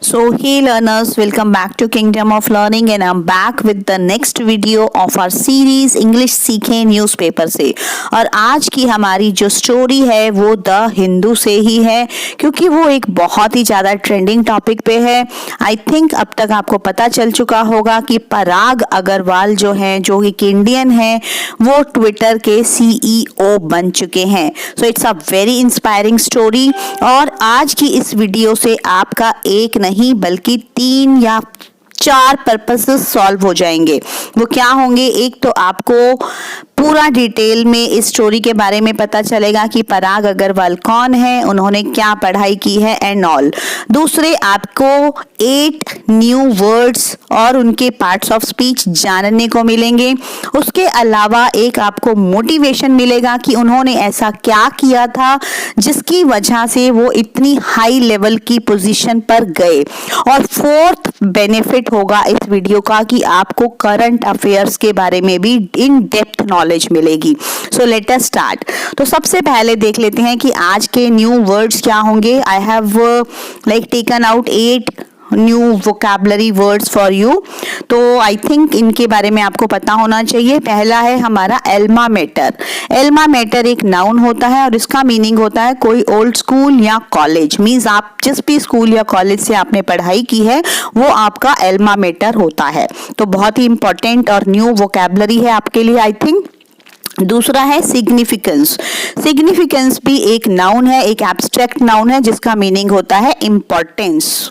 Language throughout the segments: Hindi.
So hey learners, welcome back to Kingdom of Learning and I'm back with the next video of our series English सीखें न्यूज़पेपर से। और आज की हमारी जो स्टोरी है वो द हिंदू से ही है, क्योंकि वो एक बहुत ही ज़्यादा ट्रेंडिंग टॉपिक पे है। आई थिंक अब तक आपको पता चल चुका होगा कि पराग अग्रवाल जो हैं, जो एक इंडियन है, वो ट्विटर के CEO बन चुके हैं। So it's a very inspiring story. और आज की इस वीडियो से आपका एक नहीं बल्कि 3 या 4 पर्पसेस सॉल्व हो जाएंगे। वो क्या होंगे? एक तो आपको पूरा डिटेल में इस स्टोरी के बारे में पता चलेगा कि पराग अग्रवाल कौन है, उन्होंने क्या पढ़ाई की है एंड ऑल। दूसरे, आपको 8 न्यू वर्ड्स और उनके पार्ट्स ऑफ स्पीच जानने को मिलेंगे। उसके अलावा एक आपको मोटिवेशन मिलेगा कि उन्होंने ऐसा क्या किया था जिसकी वजह से वो इतनी हाई लेवल की पोजीशन पर गए। और फोर्थ बेनिफिट होगा इस वीडियो का कि आपको करंट अफेयर्स के बारे में भी इन डेप्थ नॉलेज मिलेगी। सो लेट अस स्टार्ट। तो सबसे पहले देख लेते हैं कि आज के न्यू वर्ड्स क्या होंगे। I have taken out 8 new vocabulary words for you. तो आई थिंक इनके बारे में आपको पता होना चाहिए। पहला है हमारा एल्मा मैटर। एल्मा मैटर एक नाउन होता है और इसका मीनिंग होता है कोई ओल्ड स्कूल या कॉलेज। मीन्स आप जिस भी स्कूल या कॉलेज से आपने पढ़ाई की है वो आपका एल्मा मैटर होता है। तो बहुत ही इंपॉर्टेंट और न्यू वोकैबुलरी है आपके लिए आई थिंक। दूसरा है सिग्निफिकेंस। सिग्निफिकेंस भी एक नाउन है, एक एब्स्ट्रैक्ट नाउन है जिसका मीनिंग होता है इंपॉर्टेंस।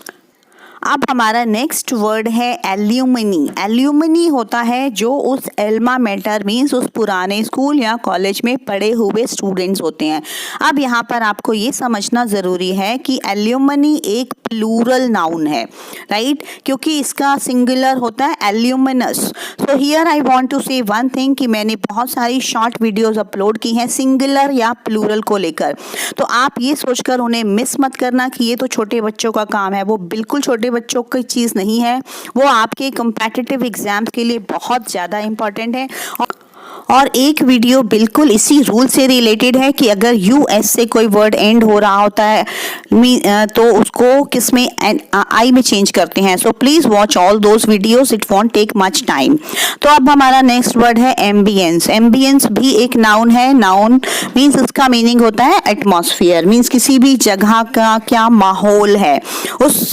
अब हमारा नेक्स्ट वर्ड है एल्यूमिनी। एल्यूमिनी होता है जो उस एल्मा मैटर मीन्स उस पुराने स्कूल या कॉलेज में पढ़े हुए स्टूडेंट्स होते हैं। अब यहाँ पर आपको ये समझना ज़रूरी है कि एल्यूमिनी एक प्लूरल नाउन है, राइट? क्योंकि इसका सिंगुलर होता है alumnus. So here I want to say one thing कि मैंने बहुत सारी शॉर्ट वीडियोस अपलोड की हैं सिंगुलर या प्लूरल को लेकर। तो आप ये सोचकर उन्हें मिस मत करना कि ये तो छोटे बच्चों का काम है। वो बिल्कुल छोटे बच्चों की चीज़ नहीं है, वो आपके कम्पिटिटिव एग्जाम्स के लिए बहुत ज़्यादा इंपॉर्टेंट है। और एक वीडियो बिल्कुल इसी रूल से रिलेटेड है कि अगर यूएस से कोई वर्ड एंड हो रहा होता है तो उसको किस में आई में चेंज करते हैं। So please watch all those videos, it won't take much time. तो अब हमारा नेक्स्ट वर्ड है एम्बियंस। एम्बियंस भी एक नाउन है। नाउन मीन्स इसका मीनिंग होता है एटमॉस्फेयर। मीन्स किसी भी जगह का क्या माहौल है, उस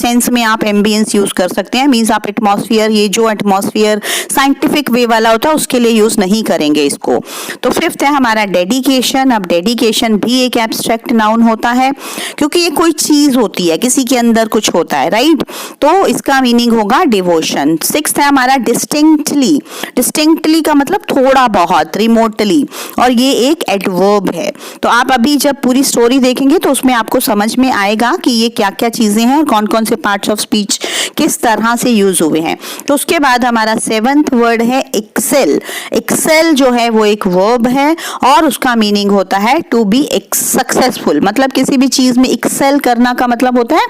सेंस में आप एम्बियंस यूज कर सकते हैं। मीन्स आप एटमॉस्फेयर, ये जो एटमॉस्फेयर साइंटिफिक वे वाला होता है उसके लिए यूज नहीं करेंगे इसको। तो फिफ्थ है हमारा डेडिकेशन। अब डेडिकेशन भी एक एब्स्ट्रैक्ट नाउन होता है क्योंकि ये कोई चीज होती है, किसी के अंदर कुछ होता है, राइट? तो इसका मीनिंग होगा डिवोशन। सिक्स्थ है हमारा डिस्टिंक्टली। डिस्टिंक्टली का मतलब थोड़ा बहुत, रिमोटली, और ये एक एडवर्ब है। तो आप अभी जब पूरी स्टोरी देखेंगे तो उसमें आपको समझ में आएगा कि ये क्या क्या चीजें हैं और कौन कौन से पार्ट्स ऑफ स्पीच किस तरह से यूज हुए हैं। तो उसके बाद हमारा 7th वर्ड है एक्सेल। एक्सेल जो है वो एक वर्ब है और उसका मीनिंग होता है टू बी सक्सेसफुल। मतलब किसी भी चीज में एक्सेल करना का मतलब होता है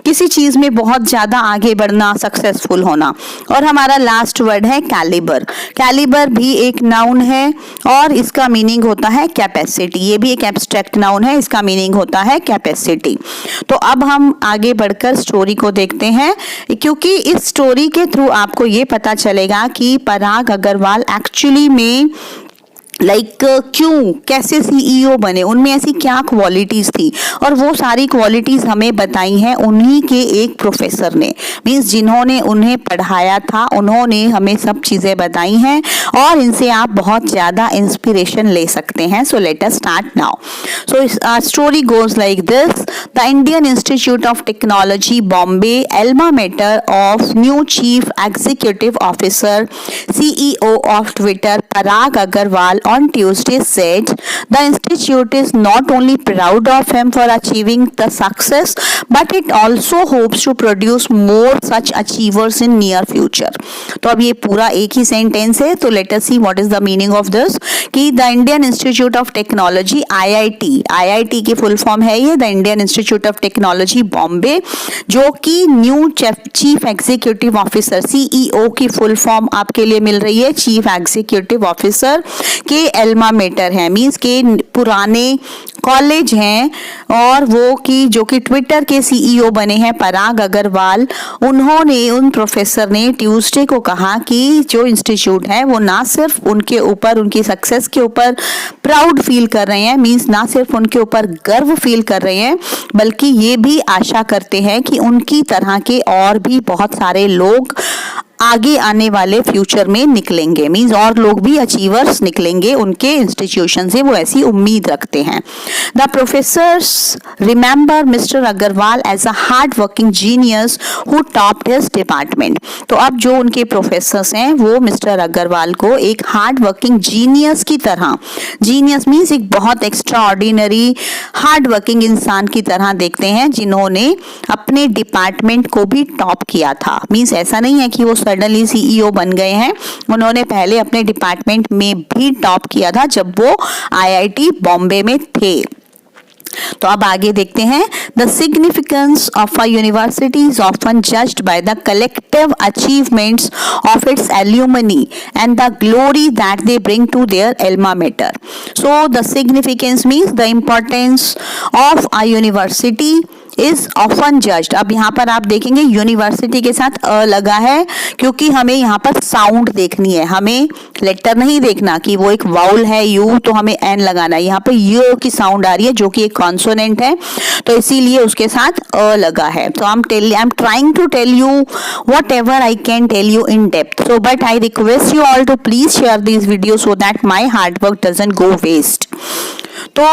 किसी चीज में बहुत ज्यादा आगे बढ़ना, सक्सेसफुल होना। और हमारा लास्ट वर्ड है कैलिबर। कैलिबर भी एक नाउन है और इसका मीनिंग होता है कैपेसिटी। ये भी एक एब्स्ट्रैक्ट नाउन है, इसका मीनिंग होता है कैपेसिटी। तो अब हम आगे बढ़कर स्टोरी को देखते हैं, क्योंकि इस स्टोरी के थ्रू आपको ये पता चलेगा कि पराग अग्रवाल एक्चुअली में क्यों, कैसे CEO बने, उनमें ऐसी क्या क्वालिटीज थी। और वो सारी क्वालिटीज हमें बताई हैं उन्हीं के एक प्रोफेसर ने। मीन्स जिन्होंने उन्हें पढ़ाया था उन्होंने हमें सब चीज़ें बताई हैं और इनसे आप बहुत ज़्यादा इंस्पिरेशन ले सकते हैं। So let us start now. So story goes like this. The Indian Institute of Technology Bombay alma mater of new chief executive officer CEO of Twitter Parag Agrawal on Tuesday said the institute is not only proud of him for achieving the success but it also hopes to produce more such achievers in near future। तो अब ये पूरा एक ही सेंटेंस है, तो let us see what is the meaning of this। कि the Indian Institute of Technology IIT की फुल फॉर्म है ये, the Indian Institute of Technology Bombay, जो कि new chief executive officer CEO की फुल फॉर्म आपके लिए मिल रही है, चीफ एग्जीक्यूटिव ऑफिसर के के एल्मा मेटर हैं, मीन्स के पुराने कॉलेज हैं, और वो कि जो कि ट्विटर के सीईओ बने हैं पराग अग्रवाल, उन्होंने उन प्रोफेसर ने ट्यूसडे को कहा कि जो इंस्टीट्यूट है वो ना सिर्फ उनके ऊपर उनकी सक्सेस के ऊपर प्राउड फील कर रहे हैं, मीन्स ना सिर्फ उनके ऊपर गर्व फील कर रहे हैं, बल्कि ये भी आशा करते हैं कि उनकी तरह के और भी बहुत सारे लोग आगे आने वाले फ्यूचर में निकलेंगे, मीन्स और लोग भी अचीवर्स निकलेंगे उनके इंस्टीट्यूशन से, वो ऐसी उम्मीद रखते हैं। The professors remember mister Agrawal as a hard working genius who topped his department. तो अब जो उनके प्रोफेसर्स हैं वो मिस्टर अग्रवाल को एक हार्ड वर्किंग जीनियस की तरह, जीनियस मीन्स एक बहुत एक्स्ट्रा ऑर्डिनरी हार्ड वर्किंग इंसान की तरह देखते हैं, जिन्होंने अपने डिपार्टमेंट को भी टॉप किया था। मीन्स ऐसा नहीं है कि वो सडनली सीईओ बन गए हैं, उन्होंने पहले अपने डिपार्टमेंट में भी टॉप किया था जब वो आईआईटी बॉम्बे में थे। तो अब आगे देखते हैं, the significance of a university is often judged by the collective achievements of its alumni and the glory that they bring to their alma mater. So the significance means the importance of a university is often judged. अब यहाँ पर आप देखेंगे यूनिवर्सिटी के साथ अ लगा है, क्योंकि हमें यहाँ पर साउंड देखनी है, हमें लेटर नहीं देखना कि वो एक वाउल है यू तो हमें एन लगाना है। यहाँ पर यू की साउंड आ रही है जो कि एक कॉन्सोनेंट है, तो इसीलिए उसके साथ अ लगा है। तो I am trying to tell you whatever I can tell you in depth, so but I request you all to please share this video so that my hard work doesn't go waste. तो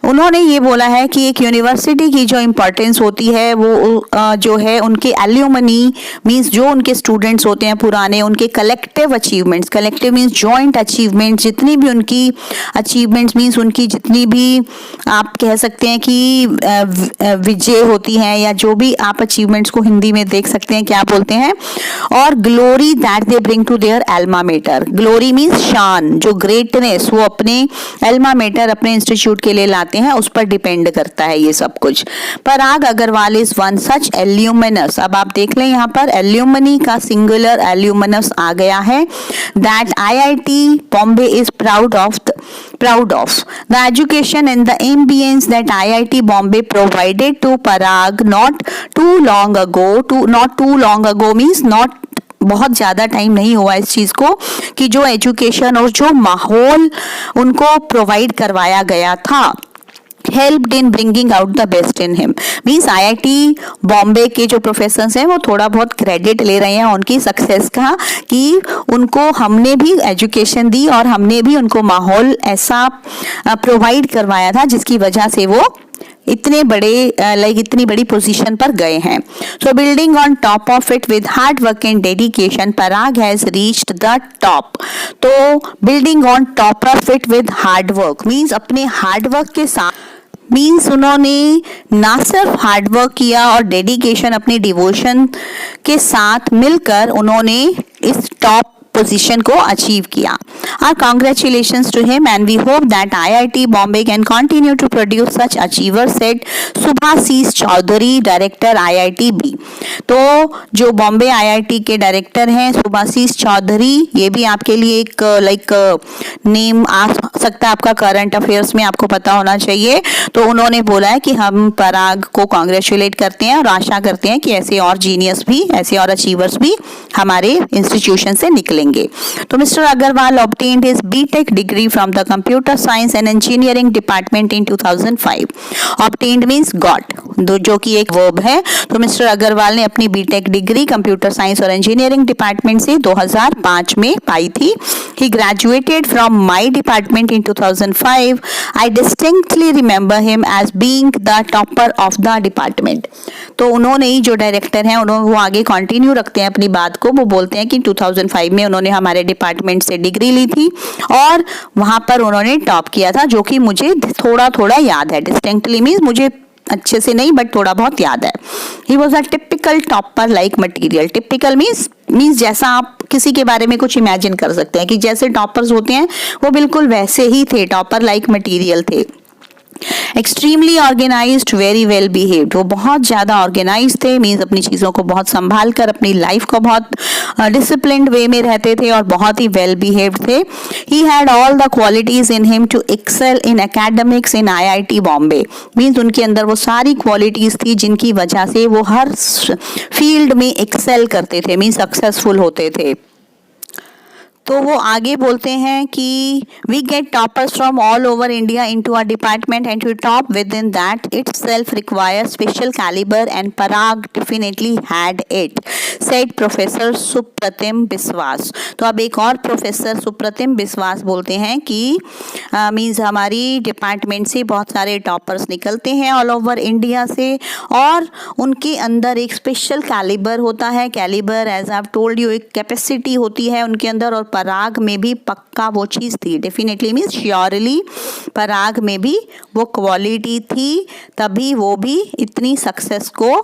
उन्होंने ये बोला है कि एक यूनिवर्सिटी की जो इम्पोर्टेंस होती है वो जो है उनके एल्यूमनी मीन्स जो उनके स्टूडेंट्स होते हैं पुराने, उनके collective achievements, collective means joint achievements, जितनी भी उनकी अचीवमेंट्स मीन्स उनकी जितनी भी आप कह सकते हैं कि विजय होती हैं या जो भी आप अचीवमेंट्स को हिंदी में देख सकते हैं क्या बोलते हैं, और glory that they bring to their alma mater. Glory means शान, जो ग्रेटनेस वो अपने एल्मा मेटर अपने इंस्टीट्यूट के लिए लाते हैं, उस पर डिपेंड करता है ये सब कुछ। पराग अग्रवाल इज वन सच एल्यूमिनस। अब आप देख लें यहाँ पर एल्यूमनी का सिंगुलर एल्यूमिनस आ गया है, that IIT Bombay is proud of the education and the ambience that IIT Bombay provided to Parag not too long ago means not बहुत ज़्यादा टाइम नहीं हुआ इस चीज़ को, कि जो एजुकेशन और जो माहौल उनको प्रोवाइड करवाया गया था helped in bringing out the best in him। Means IIT Bombay के जो प्रोफेसर्स हैं वो थोड़ा बहुत क्रेडिट ले रहे हैं उनकी सक्सेस का, कि उनको हमने भी एजुकेशन दी और हमने भी उनको माहौल ऐसा प्रोवाइड करवाया था जिसकी वजह से वो इतने बड़े इतनी बड़ी पोजीशन पर गए हैं। So building on top of it with hard work and dedication Parag has reached the top. तो building on top of it with hard work means अपने हार्ड वर्क के साथ, मीन्स उन्होंने ना सिर्फ हार्ड वर्क किया और डेडिकेशन अपनी डिवोशन के साथ मिलकर उन्होंने इस टॉप पोजीशन को अचीव किया। Our congratulations to him and we hope that IIT Bombay can continue to produce such achievers, said Subhasis Chaudhary, director IITB। तो जो बॉम्बे आईआईटी के डायरेक्टर हैं सुभाशीष चौधरी, ये भी आपके लिए एक नेम आ सकता है, आपका करंट अफेयर्स में आपको पता होना चाहिए। तो उन्होंने बोला है कि हम पराग को कॉन्ग्रेचुलेट करते हैं और आशा करते हैं कि ऐसे और जीनियस भी, ऐसे और अचीवर्स भी हमारे इंस्टीट्यूशन से निकलेंगे। तो mister Agrawal obtained his BTech degree from the Computer Science and Engineering Department in 2005। obtained means got, जो कि एक वर्ब है। तो मिस्टर अग्रवाल ने अपनी बीटेक डिग्री कंप्यूटर साइंस और इंजीनियरिंग डिपार्टमेंट से 2005 में पाई थी। He graduated from my department in 2005। I distinctly remember him as being the topper of the department। तो उन्होंने ही जो डायरेक्टर हैं वो आगे कंटिन्यू रखते हैं अपनी बात को, वो बोलते हैं कि 2005 में उन्होंने हमारे डिपार्टमेंट से डिग्री ली थी और वहां पर उन्होंने टॉप किया था, जो कि मुझे थोड़ा थोड़ा याद है। डिस्टिंक्टली मीन्स मुझे अच्छे से नहीं बट थोड़ा बहुत याद है। He was a typical topper like material. Typical means जैसा आप किसी के बारे में कुछ इमेजिन कर सकते हैं कि जैसे टॉपर्स होते हैं वो बिल्कुल वैसे ही थे, टॉपर लाइक मटीरियल थे। Extremely organised, very well behaved, वो बहुत ज़्यादा ऑर्गेनाइज थे, मीन्स अपनी चीज़ों को बहुत संभाल कर अपनी लाइफ को बहुत डिसिप्लिन्ड वे में रहते थे और बहुत ही वेल बिहेव्ड थे. He had all the qualities in him to excel in academics in IIT Bombay. Means उनके अंदर वो सारी क्वालिटीज थी जिनकी वजह से वो हर फील्ड में एक्सेल करते थे, मीन्स सक्सेसफुल होते थे. तो वो आगे बोलते हैं कि we get toppers from all over India into our department and to top within that itself require special calibre and Parag definitely had it, said professor Supratim Biswas. तो अब एक और प्रोफेसर सुप्रतिम बिस्वास बोलते हैं कि मीन्स हमारी डिपार्टमेंट से बहुत सारे टॉपर्स निकलते हैं ऑल ओवर इंडिया से और उनके अंदर एक स्पेशल कैलिबर होता है. Calibre as I told you एक कैपेसिटी होती है उनके अंदर, और पराग में भी पक्का वो चीज़ थी. डेफिनेटली मीन्स श्योरली पराग में भी वो क्वालिटी थी, तभी वो भी इतनी सक्सेस को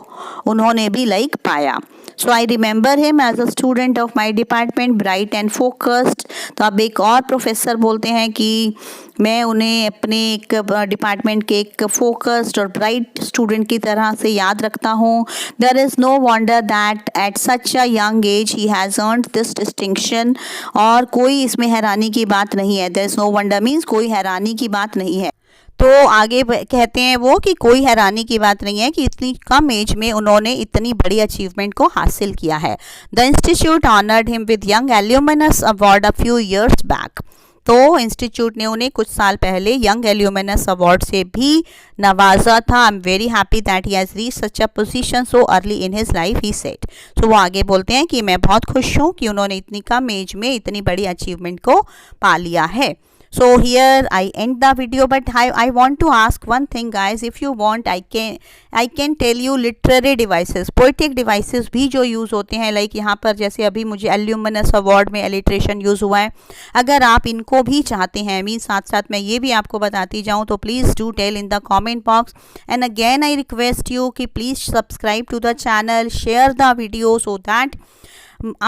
उन्होंने भी लाइक पाया. So I remember him as a student of my department, bright and focused. तो अब एक और प्रोफेसर बोलते हैं कि मैं उन्हें अपने एक डिपार्टमेंट के एक फोकस्ड और ब्राइट स्टूडेंट की तरह से याद रखता हूँ. There is no wonder that at such a young age he has earned this distinction. और कोई इसमें हैरानी की बात नहीं है. There is no wonder means कोई हैरानी की बात नहीं है. तो आगे कहते हैं वो कि कोई हैरानी की बात नहीं है कि इतनी कम एज में उन्होंने इतनी बड़ी अचीवमेंट को हासिल किया है. The institute honoured him with young alumnus award a few years back. तो इंस्टीट्यूट ने उन्हें कुछ साल पहले यंग एल्यूमिनस अवार्ड से भी नवाजा था. I am very happy that he has reach such a position so early in his life, he said. So वो आगे बोलते हैं कि मैं बहुत खुश हूँ कि उन्होंने इतनी कम एज में इतनी बड़ी अचीवमेंट को पा लिया है. So here I end the video, but I want to ask one thing guys. If you want I can tell you literary devices, poetic devices भी जो यूज़ होते हैं, लाइक यहाँ पर जैसे अभी मुझे एल्यूमिनस अवार्ड में एलिट्रेशन यूज़ हुआ है. अगर आप इनको भी चाहते हैं, मीन साथ साथ मैं ये भी आपको बताती जाऊँ, तो please do tell in the comment box. And again I request you कि please subscribe to the channel, share the video so that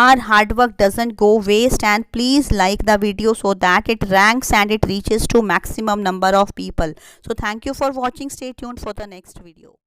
our hard work doesn't go waste, and please like the video so that it ranks and it reaches to maximum number of people. So thank you for watching. Stay tuned for the next video.